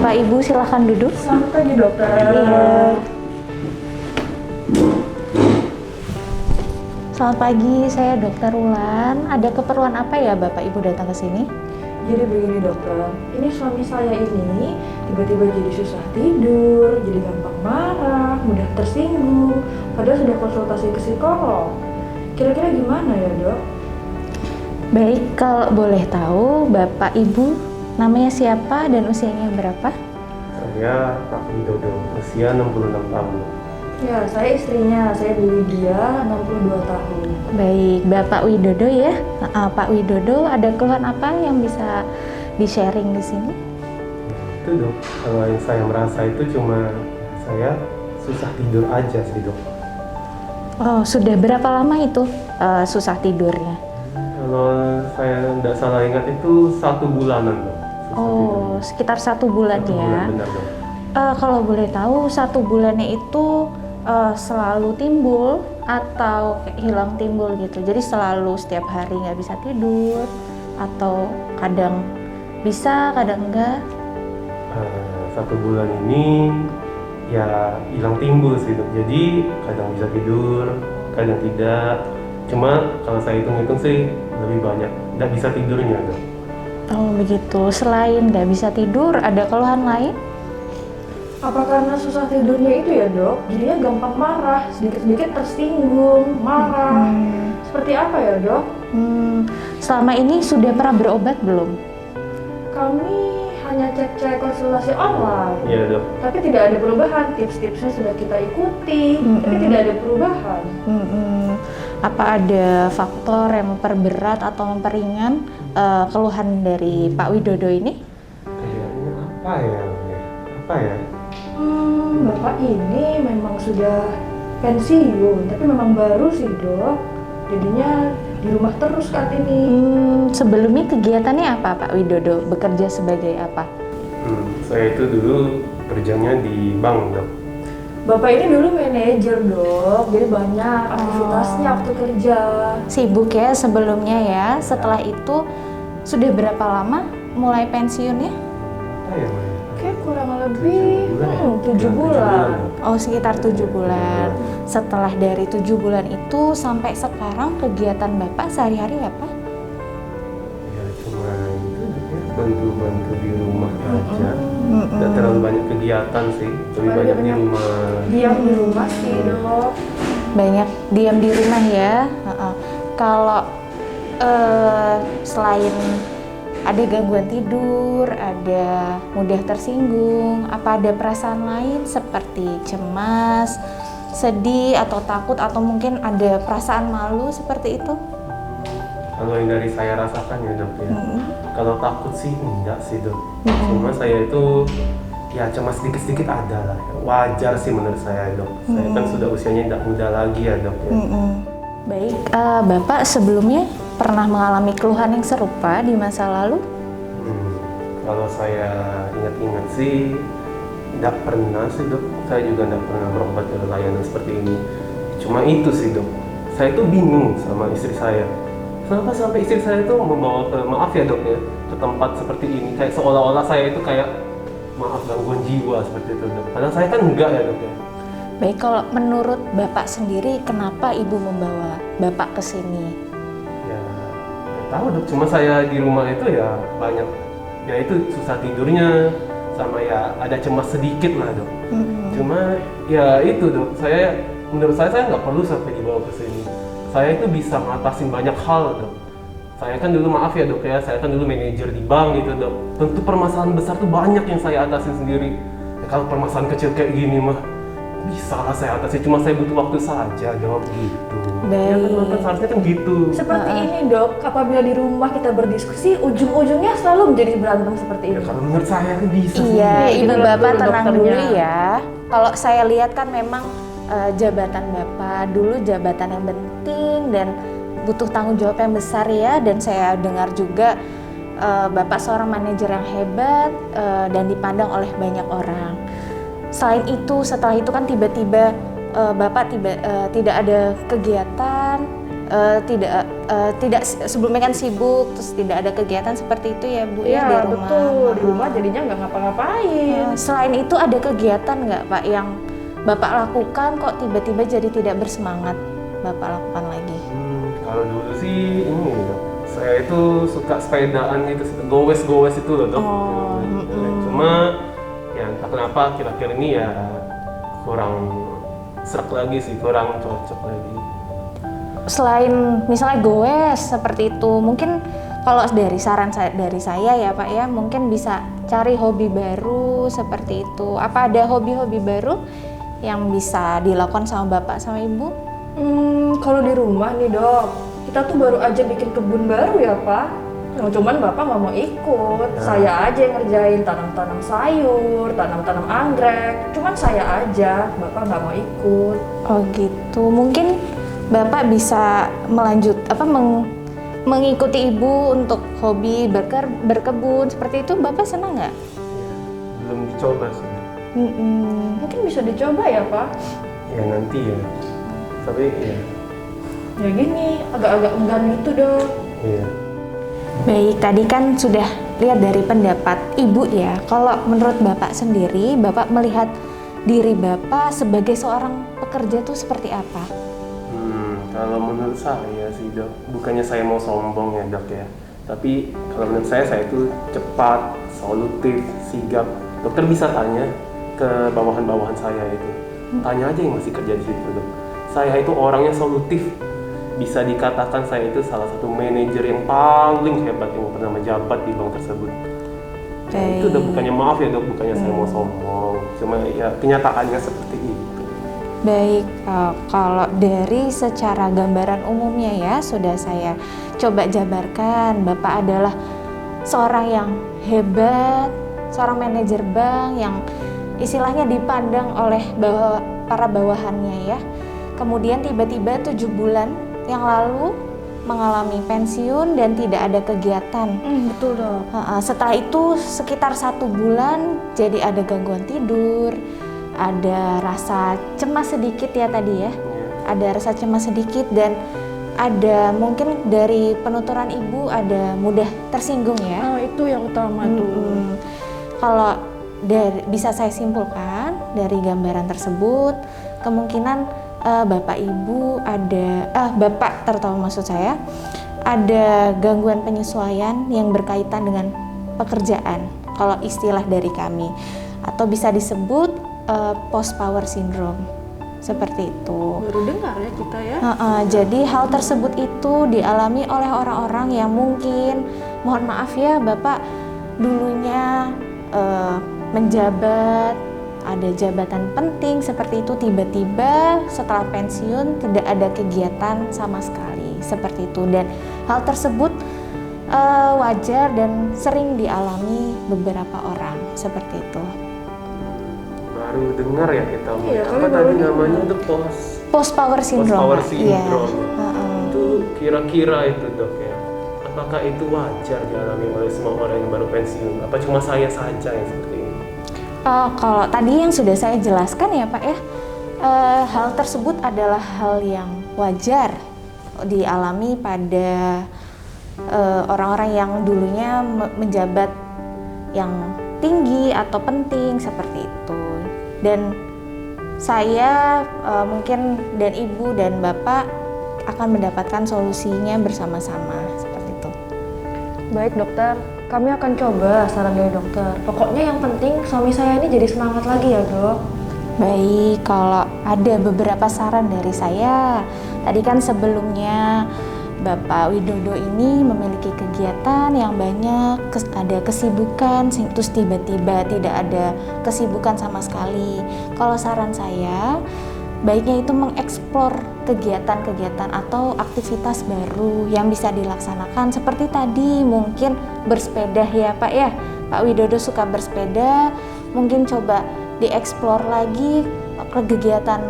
Bapak Ibu silahkan duduk. Selamat pagi dokter. Iya. Selamat pagi, saya Dokter Wulan. Ada keperluan apa ya Bapak Ibu datang ke sini? Jadi begini dokter, ini suami saya ini tiba-tiba jadi susah tidur, jadi gampang marah, mudah tersinggung, padahal sudah konsultasi ke psikolog. Kira-kira gimana ya dok? Baik, kalau boleh tahu Bapak Ibu namanya siapa dan usianya berapa? Saya Pak Widodo, usia 66 tahun. Ya, saya istrinya, saya Bu Widya, 62 tahun. Baik, Bapak Widodo ya. Pak Widodo, ada keluhan apa yang bisa di-sharing di sini? Itu dok, kalau yang saya merasa itu cuma saya susah tidur aja sih dok. Oh, sudah berapa lama itu susah tidurnya? Kalau saya tidak salah ingat itu 1 bulanan dok. Oh, sekitar 1 bulan 1 ya. bulan benar dok. Kalau boleh tahu 1 bulannya itu selalu timbul atau kayak hilang timbul gitu? Jadi selalu setiap hari nggak bisa tidur atau kadang bisa, kadang enggak? 1 bulan ini ya hilang timbul sih dok. Jadi kadang bisa tidur, kadang tidak. Cuma kalau saya hitung-hitung sih lebih banyak nggak bisa tidurnya dok. Oh begitu. Selain nggak bisa tidur, ada keluhan lain? Apa karena susah tidurnya itu ya dok? Jadinya gampang marah, sedikit-sedikit tersinggung, marah. Seperti apa ya dok? Selama ini sudah pernah berobat belum? Kami hanya cek-cek konsultasi online. Iya dok. Tapi tidak ada perubahan, tips-tipsnya sudah kita ikuti, tapi tidak ada perubahan. Apa ada faktor yang memperberat atau memperingan keluhan dari Pak Widodo ini? Kayaknya apa ya? Apa ya? Bapak ini memang sudah pensiun, tapi memang baru sih dok. Jadinya di rumah terus saat ini. Sebelumnya kegiatannya apa Pak Widodo? Bekerja sebagai apa? Saya itu dulu kerjanya di bank dok. Bapak ini dulu manajer dok, jadi banyak aktivitasnya waktu kerja. Sibuk ya sebelumnya ya. Setelah itu sudah berapa lama mulai pensiunnya? Apa ya? Maya? Kayak kurang lebih 7 7 bulan. Oh sekitar 7 bulan. Setelah dari 7 bulan itu sampai sekarang kegiatan Bapak sehari-hari apa? Ya cuma itu ya, bantu-bantu di rumah aja. Tidak terlalu banyak kegiatan sih, lebih banyak di rumah. Diam di rumah sih dok. Banyak diam di rumah ya. Kalau selain ada gangguan tidur, ada mudah tersinggung, apa ada perasaan lain seperti cemas, sedih atau takut atau mungkin ada perasaan malu seperti itu? Kalau yang dari saya rasakan ya dok ya, kalau takut sih enggak sih dok. Cuma saya itu ya cemas sedikit-sedikit ada lah. Wajar sih menurut saya dok. Saya kan sudah usianya tidak muda lagi ya dok ya. Baik, Bapak sebelumnya pernah mengalami keluhan yang serupa di masa lalu? Kalau saya ingat-ingat sih tidak pernah sih dok. Saya juga tidak pernah berobat ke layanan seperti ini. Cuma itu sih dok, saya tuh bingung sama istri saya. Kenapa sampai istri saya itu membawa ke, maaf ya dok ya, ke tempat seperti ini. Kayak seolah-olah saya itu kayak, maaf gangguan jiwa seperti itu dok. Padahal saya kan enggak ya dok ya. Baik, kalau menurut Bapak sendiri, kenapa Ibu membawa Bapak ke sini? Ya, nggak tahu dok. Cuma saya di rumah itu ya banyak, ya itu susah tidurnya, sama ya ada cemas sedikit lah dok. Cuma ya itu dok, menurut saya nggak perlu sampai dibawa ke sini. Saya itu bisa ngatasin banyak hal dok. Saya kan dulu, maaf ya dok ya, saya kan dulu manajer di bank gitu dok. Tentu permasalahan besar tuh banyak yang saya atasin sendiri. Ya, kalau permasalahan kecil kayak gini mah bisa lah saya atasi, cuma saya butuh waktu saja dok gitu. Ya kan seharusnya kan gitu. Seperti ini dok, apabila di rumah kita berdiskusi, ujung-ujungnya selalu menjadi berantem seperti Ya ini. kalau menurut saya kan bisa sih. Iya, Kita Ibu lihat Bapak dulu tenang dokternya. dulu ya. Kalau saya lihat kan memang jabatan Bapak dulu jabatan yang penting dan butuh tanggung jawab yang besar ya. Dan saya dengar juga Bapak seorang manajer yang hebat dan dipandang oleh banyak orang. Selain itu, setelah itu kan tiba-tiba Bapak tidak ada kegiatan tidak sebelumnya kan sibuk, terus tidak ada kegiatan seperti itu ya Bu ya di Iya rumah. betul, di rumah jadinya nggak ngapa-ngapain. Selain itu ada kegiatan nggak Pak yang Bapak lakukan kok tiba-tiba jadi tidak bersemangat Bapak lakukan lagi? Kalau dulu sih ini dok, saya itu suka sepedaan gitu, gowes itu loh dok. Cuma ya entah kenapa kira-kira ini ya kurang serak lagi sih, kurang cocok lagi. Selain misalnya goes seperti itu, mungkin kalau dari saran dari saya ya Pak ya, mungkin bisa cari hobi baru seperti itu. Apa ada hobi-hobi baru yang bisa dilakukan sama Bapak sama Ibu? Kalau di rumah nih dok, kita tuh baru aja bikin kebun baru ya Pak. Cuman Bapak nggak mau ikut, saya aja yang ngerjain tanam-tanam sayur, tanam-tanam anggrek. Cuman saya aja, Bapak nggak mau ikut. Oh gitu, mungkin Bapak bisa mengikuti Ibu untuk hobi berkebun seperti itu. Bapak senang nggak? Belum dicoba sih. Mungkin bisa dicoba ya Pak. Ya nanti ya. Tapi ya. Ya gini, agak-agak enggan gitu dok. Iya. Baik, tadi kan sudah lihat dari pendapat Ibu ya. Kalau menurut Bapak sendiri, Bapak melihat diri Bapak sebagai seorang pekerja tuh seperti apa? Kalau menurut saya sih dok, bukannya saya mau sombong ya dok ya. Tapi kalau menurut saya itu cepat, solutif, sigap. Dokter bisa tanya ke bawahan-bawahan saya itu. Tanya aja yang masih kerja di situ dok. Saya itu orangnya solutif. Bisa dikatakan saya itu salah satu manajer yang paling hebat yang pernah menjabat di bank tersebut. Itu udah bukannya maaf ya dok, bukannya saya mau sombong. Cuma ya kenyataannya seperti itu. Baik, kalau dari secara gambaran umumnya ya sudah saya coba jabarkan, Bapak adalah seorang yang hebat, seorang manajer bank yang istilahnya dipandang oleh para bawahannya ya. Kemudian tiba-tiba 7 bulan yang lalu mengalami pensiun dan tidak ada kegiatan. Betul dok. Setelah itu sekitar 1 bulan jadi ada gangguan tidur, ada rasa cemas sedikit ya tadi ya, ada rasa cemas sedikit dan ada mungkin dari penuturan Ibu ada mudah tersinggung ya. Itu yang utama tuh. Kalau bisa saya simpulkan dari gambaran tersebut, kemungkinan Bapak Ibu Bapak terutama maksud saya ada gangguan penyesuaian yang berkaitan dengan pekerjaan kalau istilah dari kami, atau bisa disebut post power syndrome seperti itu. Baru dengar ya kita ya. Jadi hal tersebut itu dialami oleh orang-orang yang mungkin, mohon maaf ya Bapak dulunya menjabat, ada jabatan penting seperti itu, tiba-tiba setelah pensiun tidak ada kegiatan sama sekali seperti itu, dan hal tersebut wajar dan sering dialami beberapa orang seperti itu. Baru dengar ya kita. Iya, apa tadi namanya itu post power syndrome. Post power Pak. syndrome. Iya. Itu kira-kira itu dok ya. Apakah itu wajar dialami oleh semua orang yang baru pensiun? Apa cuma saya saja yang seperti ini? Kalau tadi yang sudah saya jelaskan ya Pak ya, hal tersebut adalah hal yang wajar dialami pada orang-orang yang dulunya menjabat yang tinggi atau penting seperti itu. Dan saya mungkin dan Ibu dan Bapak akan mendapatkan solusinya bersama-sama seperti itu. Baik dokter, kami akan coba saran dari dokter. Pokoknya yang penting suami saya ini jadi semangat lagi ya dok. Baik, kalau ada beberapa saran dari saya. Tadi kan sebelumnya Bapak Widodo ini memiliki kegiatan yang banyak, ada kesibukan, terus tiba-tiba tidak ada kesibukan sama sekali. Kalau saran saya, baiknya itu mengeksplor kegiatan-kegiatan atau aktivitas baru yang bisa dilaksanakan. Seperti tadi mungkin bersepeda ya Pak ya, Pak Widodo suka bersepeda, mungkin coba dieksplor lagi kegiatan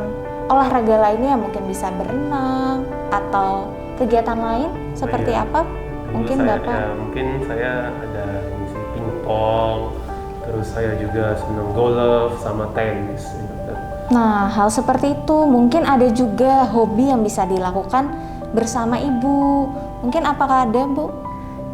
olahraga lainnya, mungkin bisa berenang atau kegiatan lain seperti apa? Mungkin Bapak? Mungkin saya ada pingpong, terus saya juga senang golf sama tenis. Gitu. Nah, hal seperti itu mungkin ada juga hobi yang bisa dilakukan bersama ibu. Mungkin apakah ada, Bu?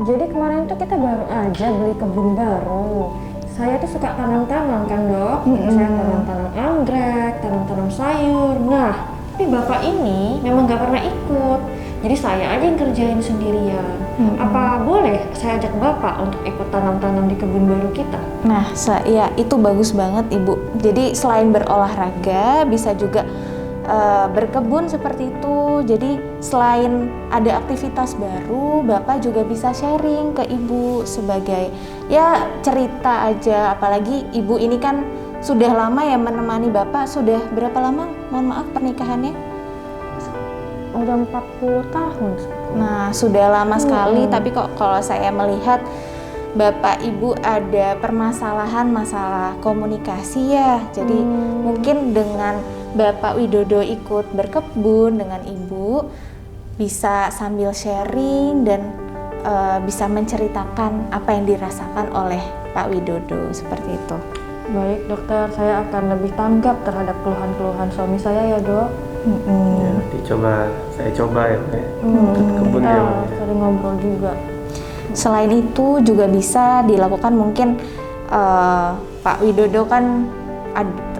Jadi kemarin tuh kita baru aja beli kebun baru. Saya tuh suka tanam-tanam kan dok. Saya tanam-tanam anggrek, tanam-tanam sayur. Nah, tapi bapak ini memang gak pernah ikut. Jadi saya aja yang kerjain sendirian. Apa boleh saya ajak bapak untuk ikut tanam-tanam di kebun baru kita? Nah, ya itu bagus banget Ibu. Jadi selain berolahraga, bisa juga berkebun seperti itu. Jadi selain ada aktivitas baru, Bapak juga bisa sharing ke Ibu sebagai ya cerita aja. Apalagi Ibu ini kan sudah lama ya menemani Bapak. Sudah berapa lama? Mohon maaf pernikahannya? Udah 40 tahun. Nah, sudah lama sekali, tapi kok kalau saya melihat Bapak Ibu ada permasalahan masalah komunikasi ya. Jadi mungkin dengan Bapak Widodo ikut berkebun dengan Ibu, bisa sambil sharing dan bisa menceritakan apa yang dirasakan oleh Pak Widodo, seperti itu. Baik dokter, saya akan lebih tanggap terhadap keluhan-keluhan suami saya ya dok. Ya, nanti saya coba ya Pak ya. Ikut kebun ya Pak ya. Sering ngobrol juga. Selain itu juga bisa dilakukan mungkin Pak Widodo kan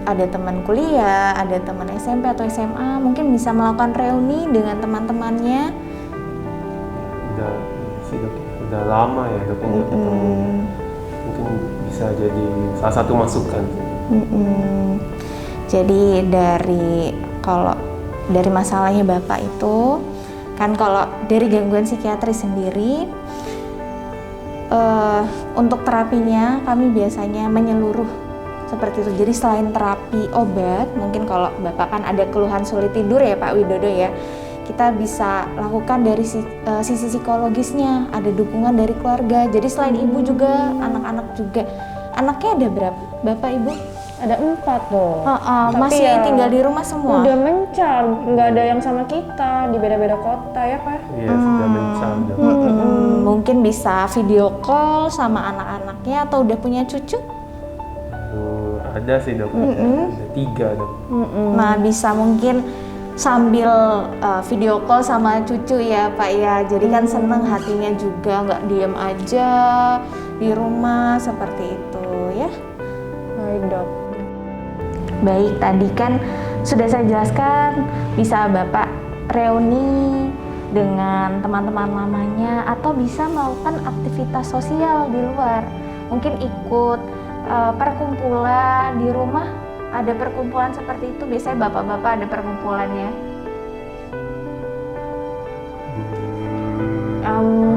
ada teman kuliah, ada teman SMP atau SMA, mungkin bisa melakukan reuni dengan teman-temannya. Udah lama ya dok nggak ketemu. Mungkin bisa jadi salah satu masukan. Jadi kalau dari masalahnya Bapak itu kan, kalau dari gangguan psikiatri sendiri, untuk terapinya kami biasanya menyeluruh seperti itu. Jadi selain terapi obat, mungkin kalau Bapak kan ada keluhan sulit tidur ya Pak Widodo ya, kita bisa lakukan dari sisi psikologisnya, ada dukungan dari keluarga. Jadi selain ibu juga, anak-anak juga. Anaknya ada berapa? Bapak, Ibu? Ada 4 dong. Masih ya, tinggal di rumah semua? Udah mencar, nggak ada yang sama kita, di beda-beda kota ya Pak? Iya, sudah mencar. Mungkin bisa video call sama anak-anaknya, atau udah punya cucu? Ada sih dok, ada 3 dok. Nah, bisa mungkin sambil video call sama cucu ya Pak ya, jadi kan seneng hatinya juga, nggak diem aja di rumah seperti itu ya. Baik dok. Baik, tadi kan sudah saya jelaskan bisa Bapak reuni dengan teman-teman lamanya, atau bisa melakukan aktivitas sosial di luar, mungkin ikut perkumpulan di rumah. Ada perkumpulan seperti itu, biasanya bapak-bapak ada perkumpulannya.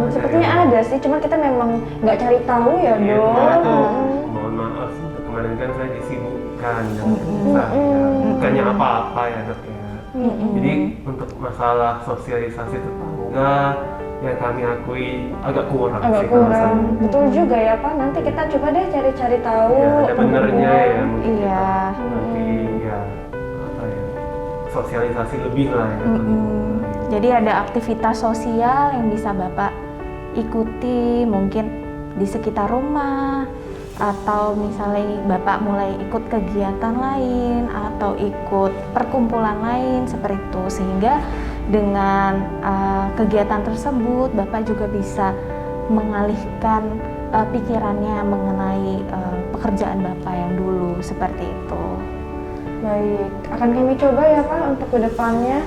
Sepertinya ada sih, cuma kita memang nggak cari tahu ya Iya, dok. mohon maaf, kemarin kan saya disibukkan dengan kerja, bukannya apa-apa ya dok ya. Jadi untuk masalah sosialisasi tetangga, ya kami akui agak kurang sih. Agak kurang, betul juga ya Pak. Nanti kita coba deh cari-cari tahu. Ya, ada benernya ya mungkin. Iya. Nanti ya apa ya, sosialisasi lebih lah ya. Jadi ada aktivitas sosial yang bisa Bapak ikuti, mungkin di sekitar rumah, atau misalnya Bapak mulai ikut kegiatan lain atau ikut perkumpulan lain seperti itu, sehingga dengan kegiatan tersebut Bapak juga bisa mengalihkan pikirannya mengenai pekerjaan Bapak yang dulu seperti itu. Baik, akan kami coba ya Pak untuk kedepannya.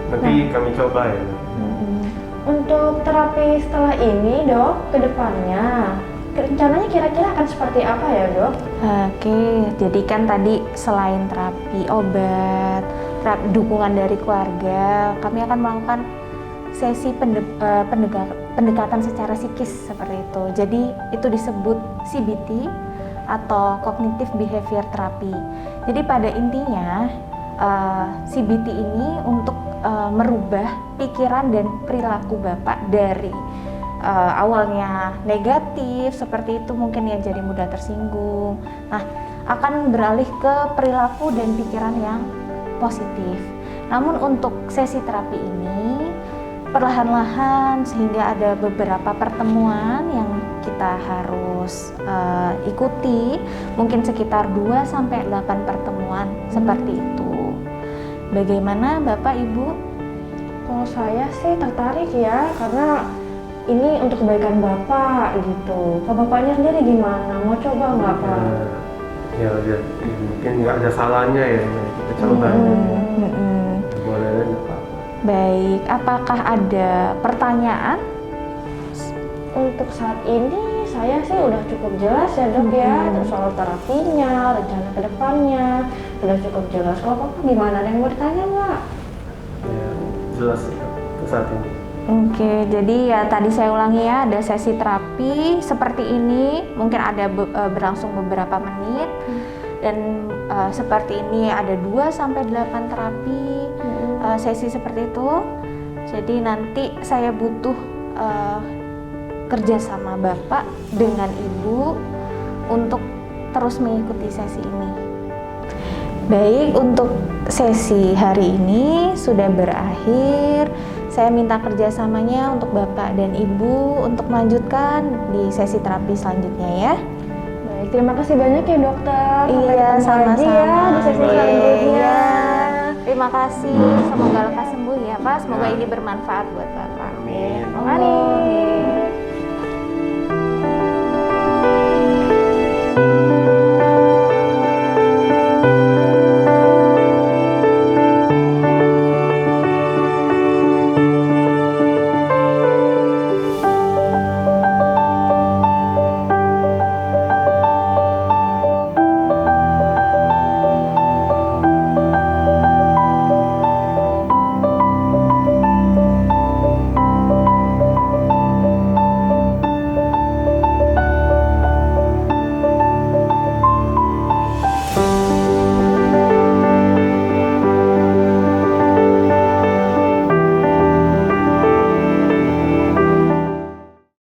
Nanti kami coba ya. Untuk terapi setelah ini dok, kedepannya rencananya kira-kira akan seperti apa ya dok? Oke, jadi kan tadi selain terapi obat, dukungan dari keluarga, kami akan melakukan sesi pendekatan secara psikis seperti itu. Jadi itu disebut CBT atau Cognitive Behavior Therapy. Jadi pada intinya CBT ini untuk merubah pikiran dan perilaku Bapak dari awalnya negatif seperti itu, mungkin ya jadi mudah tersinggung. Nah, akan beralih ke perilaku dan pikiran yang positif. Namun untuk sesi terapi ini perlahan-lahan, sehingga ada beberapa pertemuan yang kita harus ikuti, mungkin sekitar 2-8 pertemuan seperti itu. Bagaimana Bapak Ibu? Kalau saya sih tertarik ya, karena ini untuk kebaikan Bapak gitu. Kalau Bapaknya sendiri gimana? Mau coba nggak, Pak? Ya, mungkin nggak ada salahnya ya, kita coba. Boleh, nggak apa-apa. Baik, apakah ada pertanyaan? Untuk saat ini saya sih udah cukup jelas ya dok ya, terus soal terapinya, rencana kedepannya udah cukup jelas. Kalau Bapak gimana? Ada yang mau ditanya nggak? Ya, jelas ya, untuk saat ini. Oke, jadi ya tadi saya ulangi ya, ada sesi terapi seperti ini, mungkin ada berlangsung beberapa menit, dan seperti ini ada 2-8 terapi sesi seperti itu. Jadi nanti saya butuh kerja sama Bapak dengan Ibu untuk terus mengikuti sesi ini. Baik, untuk sesi hari ini sudah berakhir. Saya minta kerjasamanya untuk Bapak dan Ibu untuk melanjutkan di sesi terapi selanjutnya ya. Baik, terima kasih banyak ya dokter. Sampai Iya, ketemu sama-sama. lagi ya di sesi selanjutnya. Iya. Terima kasih. Semoga lekas sembuh ya Pak. Semoga ini bermanfaat buat Bapak. Amin. Terima kasih.